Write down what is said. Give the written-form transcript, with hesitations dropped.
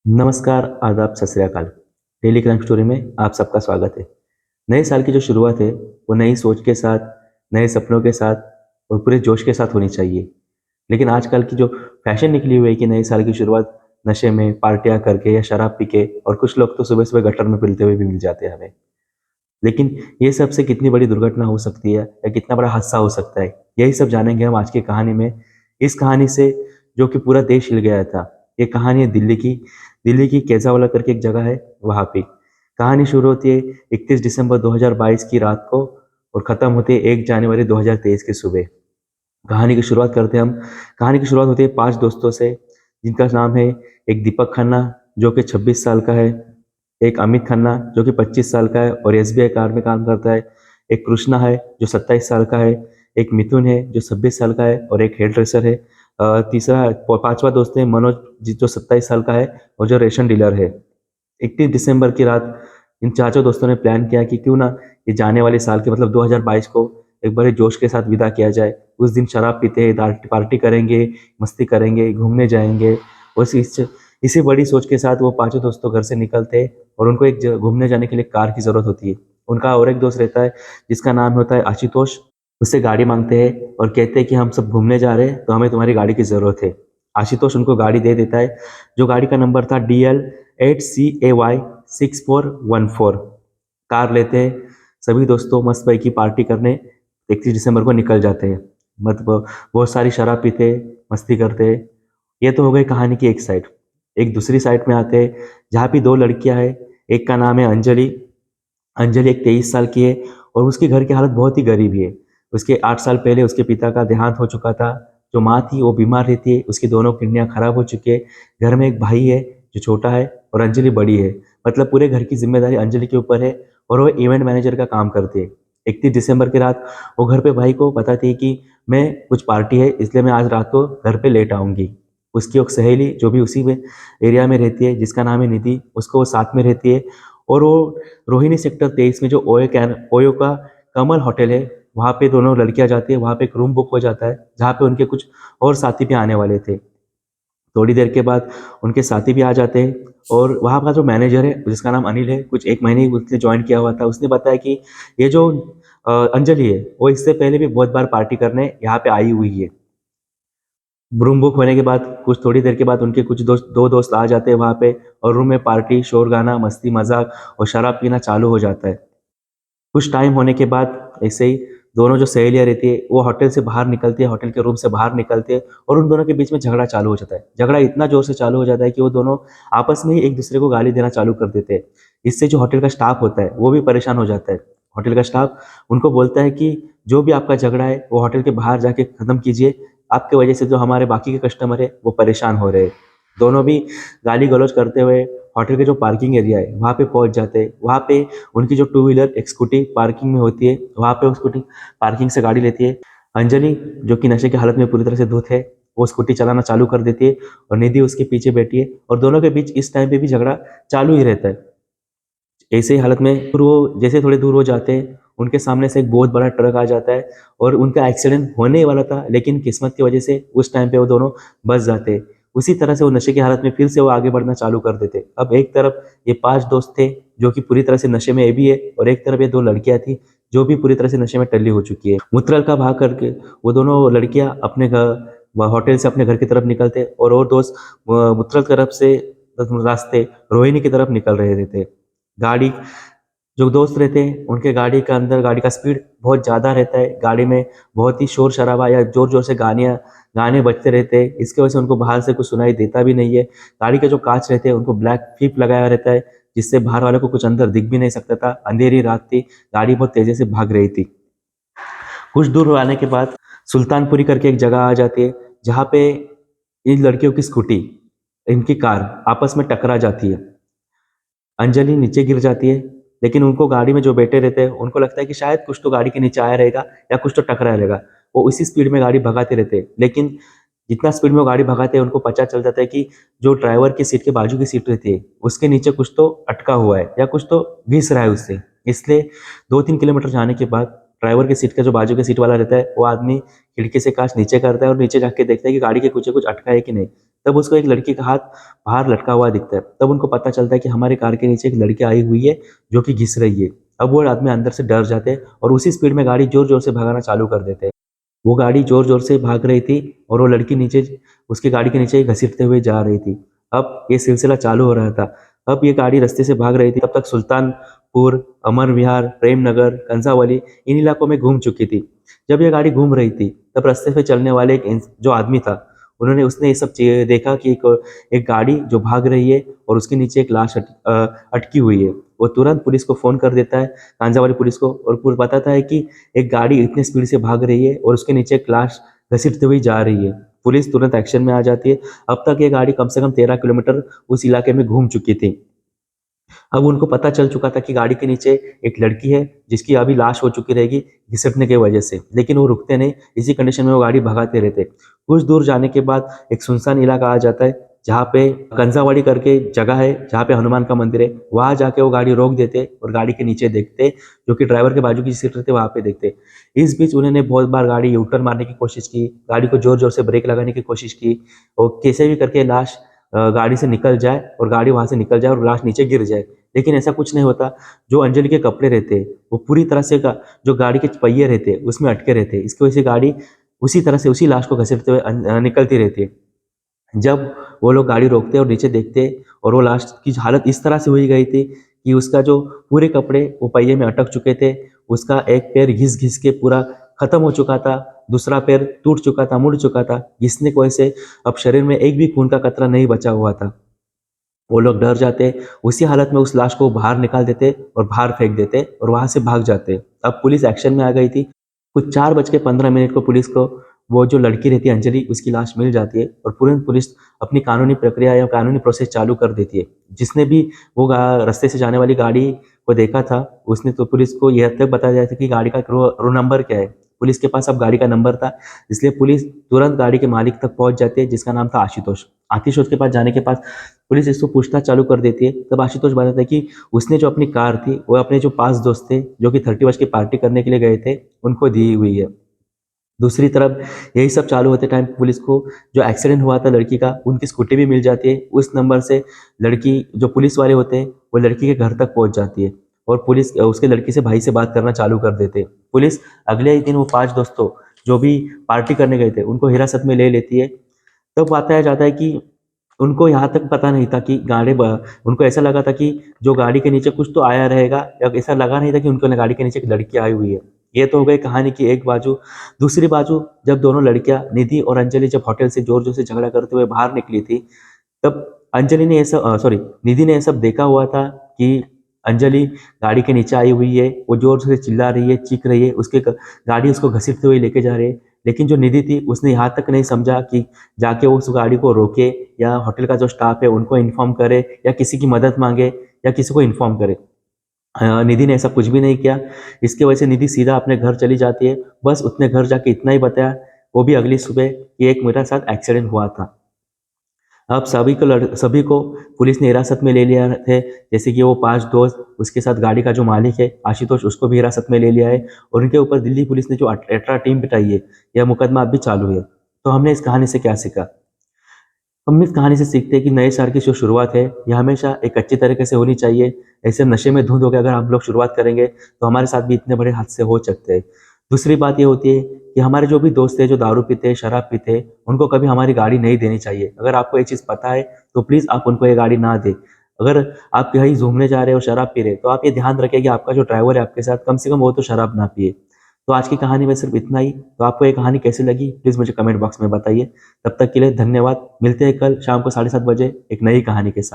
नमस्कार, आदाब, सत श्री अकाल। डेली क्राइम स्टोरी में आप सबका स्वागत है। नए साल की जो शुरुआत है, वो नई सोच के साथ, नए सपनों के साथ और पूरे जोश के साथ होनी चाहिए। लेकिन आजकल की जो फैशन निकली हुई है कि नए साल की शुरुआत नशे में, पार्टियाँ करके या शराब पी के, और कुछ लोग तो सुबह-सुबह गटर में पिलते हुए भी मिल जाते हैं हमें। लेकिन ये सब से कितनी बड़ी दुर्घटना हो सकती है या कितना बड़ा हादसा हो सकता है, यही सब जानेंगे हम आज की कहानी में। इस कहानी से जो कि पूरा देश हिल गया था। ये कहानी है दिल्ली की केजावाला करके एक जगह है, वहाँ पे। कहानी शुरू होती है 31 दिसंबर 2022 की रात को और ख़त्म होती है 1 जनवरी 2023 की सुबह। कहानी की शुरुआत करते हैं हम। कहानी की शुरुआत होती है 5 दोस्तों से, जिनका नाम है एक दीपक खन्ना, जो कि 26 साल का है। एक अमित खन्ना, जो कि 25 साल का है और एसबीआई कार में काम करता है। एक कृष्णा है, जो 27 साल का है। एक मिथुन है, जो 26 साल का है और एक हेयर ड्रेसर है। तीसरा पांचवा दोस्त है मनोज, जो 27 साल का है और जो रेशन डीलर है। 31 दिसंबर की रात इन चारों दोस्तों ने प्लान किया कि क्यों ना ये जाने वाले साल के मतलब 2022 को एक बड़े जोश के साथ विदा किया जाए। उस दिन शराब पीते, पार्टी करेंगे, मस्ती करेंगे, घूमने जाएंगे। और इसी बड़ी सोच के साथ वो पांचों दोस्तों घर से निकलते हैं और उनको एक घूमने जाने के लिए कार की जरूरत होती है। उनका और एक दोस्त रहता है, जिसका नाम होता है आशुतोष। उससे गाड़ी मांगते हैं और कहते हैं कि हम सब घूमने जा रहे हैं, तो हमें तुम्हारी गाड़ी की जरूरत है। आशुतोष उनको गाड़ी दे देता है, जो गाड़ी का नंबर था DL8CAY6414। कार लेते हैं, सभी दोस्तों मस्त पैकी पार्टी करने 31 दिसंबर को निकल जाते हैं। मतलब बहुत सारी शराब पीते, मस्ती करते। ये तो हो गई कहानी की एक साइड। एक दूसरी साइड में आते हैं, जहाँ पे दो लड़कियां हैं। एक का नाम है अंजलि। अंजलि एक 23 साल की है और उसके घर की हालत बहुत ही गरीब है। उसके 8 साल पहले उसके पिता का देहांत हो चुका था। जो माँ थी वो बीमार रहती है, उसकी दोनों किडनियां खराब हो चुकी है। घर में एक भाई है जो छोटा है और अंजलि बड़ी है। मतलब पूरे घर की जिम्मेदारी अंजलि के ऊपर है और वो इवेंट मैनेजर का काम करती है। 31 दिसंबर की रात वो घर पे भाई को बताती है कि मैं कुछ पार्टी है, इसलिए मैं आज रात को घर पे लेट आऊंगी। उसकी एक सहेली जो भी उसी में एरिया में रहती है, जिसका नाम है निधि, उसको वो साथ में रहती है। और वो रोहिणी सेक्टर 23 में जो ओयो का कमल होटल है, वहाँ पे दोनों लड़कियां जाती है। वहाँ पे एक रूम बुक हो जाता है, जहाँ पे उनके कुछ और साथी भी आने वाले थे। थोड़ी देर के बाद उनके साथी भी आ जाते हैं। और वहाँ का जो मैनेजर है, जिसका नाम अनिल है, कुछ एक महीने ही उसने ज्वाइन किया हुआ था, उसने बताया कि ये जो अंजलि है, वो इससे पहले भी बहुत बार पार्टी करने यहाँ पे आई हुई है। रूम बुक होने के बाद कुछ थोड़ी देर के बाद उनके कुछ दो दोस्त आ जाते हैं वहाँ पे। और रूम में पार्टी, शोर, गाना, मस्ती, मजाक और शराब पीना चालू हो जाता है। कुछ टाइम होने के बाद ऐसे ही दोनों जो सहेलियां रहती है, वो होटल से बाहर निकलती है, होटल के रूम से बाहर निकलती है और उन दोनों के बीच में झगड़ा चालू हो जाता है। झगड़ा इतना जोर से चालू हो जाता है कि वो दोनों आपस में ही एक दूसरे को गाली देना चालू कर देते हैं। इससे जो होटल का स्टाफ होता है वो भी परेशान हो जाता है। होटल का स्टाफ उनको बोलता है कि जो भी आपका झगड़ा है वो होटल के बाहर जाके खत्म कीजिए। आपके वजह से जो हमारे बाकी के कस्टमर है वो परेशान हो रहे हैं। दोनों भी गाली गलौज करते हुए होटल के जो पार्किंग एरिया है वहाँ पे पहुंच जाते हैं। वहाँ पे उनकी जो टू व्हीलर एक स्कूटी पार्किंग में होती है, वहाँ पे वो स्कूटी पार्किंग से गाड़ी लेती है। अंजलि, जो कि नशे की हालत में पूरी तरह से धुत है, वो स्कूटी चलाना चालू कर देती है और निधि उसके पीछे बैठी है। और दोनों के बीच इस टाइम पे भी झगड़ा चालू ही रहता है। ऐसे ही हालत में फिर वो जैसे थोड़े दूर हो जाते हैं, उनके सामने से एक बहुत बड़ा ट्रक आ जाता है और उनका एक्सीडेंट होने ही वाला था, लेकिन किस्मत की वजह से उस टाइम पे वो दोनों बच जाते हैं। उसी तरह से वो नशे की हालत में फिर से वो आगे बढ़ना चालू कर देते। अब एक तरफ ये 5 दोस्त थे जो कि पूरी तरह से नशे में भी है, और एक तरफ ये 2 लड़कियां थी जो भी पूरी तरह से नशे में टल्ली हो चुकी है। मुत्रल का भाग करके वो दोनों लड़कियां अपने घर होटल से अपने घर की तरफ निकलते और दोस्त मुत्रल तरफ से रास्ते रोहिणी की तरफ निकल रहे थे। गाड़ी जो दोस्त रहते हैं उनके गाड़ी के अंदर गाड़ी का स्पीड बहुत ज़्यादा रहता है। गाड़ी में बहुत ही शोर शराबा या जोर जोर से गाने बजते रहते हैं। इसकी वजह से उनको बाहर से कुछ सुनाई देता भी नहीं है। गाड़ी के जो कांच रहते हैं उनको ब्लैक फिल्म लगाया रहता है, जिससे बाहर वाले को कुछ अंदर दिख भी नहीं सकता था। अंधेरी रात थी, गाड़ी बहुत तेजी से भाग रही थी। कुछ दूर आने के बाद सुल्तानपुरी करके एक जगह आ जाती है, जहाँ पे इन लड़कियों की स्कूटी, इनकी कार आपस में टकरा जाती है। अंजलि नीचे गिर जाती है, लेकिन उनको गाड़ी में जो बैठे रहते हैं उनको लगता है कि शायद कुछ तो गाड़ी के नीचे आया रहेगा या कुछ तो टकराया रहेगा। वो उसी स्पीड में गाड़ी भगाते रहते हैं, लेकिन जितना स्पीड में वो गाड़ी भगाते हैं उनको पता चल जाता है कि जो ड्राइवर की सीट के बाजू की सीट रहती है उसके नीचे कुछ तो अटका हुआ है या कुछ तो घिस रहा है उससे। इसलिए 2-3 किलोमीटर जाने के बाद ड्राइवर की सीट का जो बाजू के सीट वाला रहता है वो आदमी खिड़की से कांच नीचे करता है और नीचे जाके देखता है कि गाड़ी के कुछ कुछ अटका है कि नहीं। तब उसको एक लड़की का हाथ बाहर लटका हुआ दिखता है। तब उनको पता चलता है कि हमारी कार के नीचे एक लड़की आई हुई है जो कि घिस रही है। अब वो आदमी अंदर से डर जाते हैं और उसी स्पीड में गाड़ी जोर-जोर से भगाना चालू कर देते हैं। वो गाड़ी ज़ोर-ज़ोर से भाग रही थी और वो लड़की नीचे उसकी गाड़ी के नीचे ही घसीटते हुए जा रही थी। अब ये सिलसिला चालू हो रहा था। अब ये गाड़ी रास्ते से भाग रही थी, तब तक सुल्तानपुर, अमर विहार, प्रेम नगर, कंसावली इन इलाकों में घूम चुकी थी। जब ये गाड़ी घूम रही थी, तब रास्ते पे चलने वाले जो आदमी था, उसने ये सब चीज़ें देखा कि एक गाड़ी जो भाग रही है और उसके नीचे एक लाश अटकी हुई है। वो तुरंत पुलिस को फ़ोन कर देता है, कांझावाली पुलिस को, और बताता है कि एक गाड़ी इतनी स्पीड से भाग रही है और उसके नीचे एक लाश घसीटते हुए जा रही है। पुलिस तुरंत एक्शन में आ जाती है। अब तक ये गाड़ी कम से कम 13 किलोमीटर उस इलाके में घूम चुकी थी। अब उनको पता चल चुका था कि गाड़ी के नीचे एक लड़की है जिसकी अभी लाश हो चुकी रहेगी घिसटने की वजह से, लेकिन वो रुकते नहीं। इसी कंडीशन में वो गाड़ी भगाते रहते। कुछ दूर जाने के बाद एक सुनसान इलाका आ जाता है जहाँ पे कंसावाड़ी करके जगह है, जहाँ पे हनुमान का मंदिर है। वहाँ जाके वो गाड़ी रोक देते और गाड़ी के नीचे देखते, जो कि ड्राइवर के बाजू की सीट रहती है वहाँ पे देखते। इस बीच उन्होंने बहुत बार गाड़ी यू टर्न मारने की कोशिश की, गाड़ी को जोर जोर से ब्रेक लगाने की कोशिश की और कैसे भी करके लाश गाड़ी से निकल जाए और गाड़ी वहाँ से निकल जाए और लाश नीचे गिर जाए, लेकिन ऐसा कुछ नहीं होता। जो अंजलि के कपड़े रहते हैं वो पूरी तरह से जो गाड़ी के पहिए रहते हैं उसमें अटके रहते हैं। इसकी वजह से गाड़ी उसी तरह से उसी लाश को घसीटते हुए निकलती रहती है। जब वो लोग गाड़ी रोकते और नीचे देखते और वो लाश की हालत इस तरह से हुई गई थी कि उसका जो पूरे कपड़े वो पहिए में अटक चुके थे, उसका एक पैर घिस-घिस के पूरा खत्म हो चुका था, दूसरा पैर टूट चुका था, मुड़ चुका था। घिसने की वजह से अब शरीर में एक भी खून का कतरा नहीं बचा हुआ था। वो लोग डर जाते, उसी हालत में उस लाश को बाहर निकाल देते और बाहर फेंक देते और वहाँ से भाग जाते। अब पुलिस एक्शन में आ गई थी। कुछ 4:15 को पुलिस को वो जो लड़की रहती है अंजलि, उसकी लाश मिल जाती है और तुरंत पुलिस अपनी कानूनी प्रक्रिया या कानूनी प्रोसेस चालू कर देती है। जिसने भी वो रास्ते से जाने वाली गाड़ी को देखा था, उसने तो पुलिस को यह तक बताया गया था कि गाड़ी का रो नंबर क्या है। पुलिस के पास अब गाड़ी का नंबर था, इसलिए पुलिस तुरंत गाड़ी के मालिक तक पहुंच जाती है, जिसका नाम था आशुतोष। आशुतोष के पास जाने के बाद पुलिस इसको पूछताछ चालू कर देती है। तब आशुतोष बताता है कि उसने जो अपनी कार थी वो अपने जो 5 दोस्त थे जो कि 31 की पार्टी करने के लिए गए थे, उनको दी हुई है। दूसरी तरफ यही सब चालू होते टाइम पुलिस को जो एक्सीडेंट हुआ था लड़की का, उनकी स्कूटी भी मिल जाती है। उस नंबर से लड़की जो पुलिस वाले होते हैं वो लड़की के घर तक पहुंच जाती है और पुलिस उसके लड़की से भाई से बात करना चालू कर देते हैं। पुलिस अगले ही दिन वो 5 दोस्तों जो भी पार्टी करने गए थे उनको हिरासत में ले लेती है। तब बताया जाता है कि उनको यहाँ तक पता नहीं था कि उनको ऐसा लगा था कि जो गाड़ी के नीचे कुछ तो आया रहेगा, या ऐसा लगा नहीं था कि उनको गाड़ी के नीचे एक लड़की आई हुई है। ये तो हो गई कहानी की एक बाजू। दूसरी बाजू, जब दोनों लड़कियां निधि और अंजलि जब होटल से जोर जोर से झगड़ा करते हुए बाहर निकली थी, तब निधि ने ये सब देखा हुआ था कि अंजलि गाड़ी के नीचे आई हुई है, वो जोर से चिल्ला रही है, चीख रही है, गाड़ी उसको घसीटते हुए लेके जा रही है। लेकिन जो निधि थी उसने यहाँ तक नहीं समझा कि जाके उस गाड़ी को रोके या होटल का जो स्टाफ है उनको इन्फॉर्म करे या किसी की मदद मांगे या किसी को इन्फॉर्म करे। निधि ने ऐसा कुछ भी नहीं किया। इसकी वजह से निधि सीधा अपने घर चली जाती है। बस उसने घर जाके इतना ही बताया, वो भी अगली सुबह, कि एक मेरे साथ एक्सीडेंट हुआ था। अब सभी को पुलिस ने हिरासत में ले लिया है। जैसे कि वो 5 दोस्त, उसके साथ गाड़ी का जो मालिक है आशुतोष, उसको भी हिरासत में ले लिया है और उनके ऊपर दिल्ली पुलिस ने जो एक्स्ट्रा टीम बिठाई है, यह मुकदमा अभी चालू है। तो हमने इस कहानी से क्या सीखा? हम इस कहानी से सीखते हैं कि नए साल की जो शुरुआत है, यह हमेशा एक अच्छी तरीके से होनी चाहिए। ऐसे नशे में धुंध होकर अगर हम लोग शुरुआत करेंगे तो हमारे साथ भी इतने बड़े हादसे हो सकते हैं। दूसरी बात ये होती है कि हमारे जो भी दोस्त हैं जो दारू पीते हैं, शराब पीते हैं, उनको कभी हमारी गाड़ी नहीं देनी चाहिए। अगर आपको ये चीज़ पता है तो प्लीज़ आप उनको ये गाड़ी ना दें। अगर आप कहीं घूमने जा रहे हो, शराब पी रहे हैं, तो आप ये ध्यान रखें कि आपका जो ड्राइवर है आपके साथ, कम से कम वो तो शराब ना पिए। तो आज की कहानी में सिर्फ इतना ही। तो आपको ये कहानी कैसी लगी प्लीज़ मुझे कमेंट बॉक्स में बताइए। तब तक के लिए धन्यवाद। मिलते हैं कल शाम को 7:30 बजे एक नई कहानी के साथ।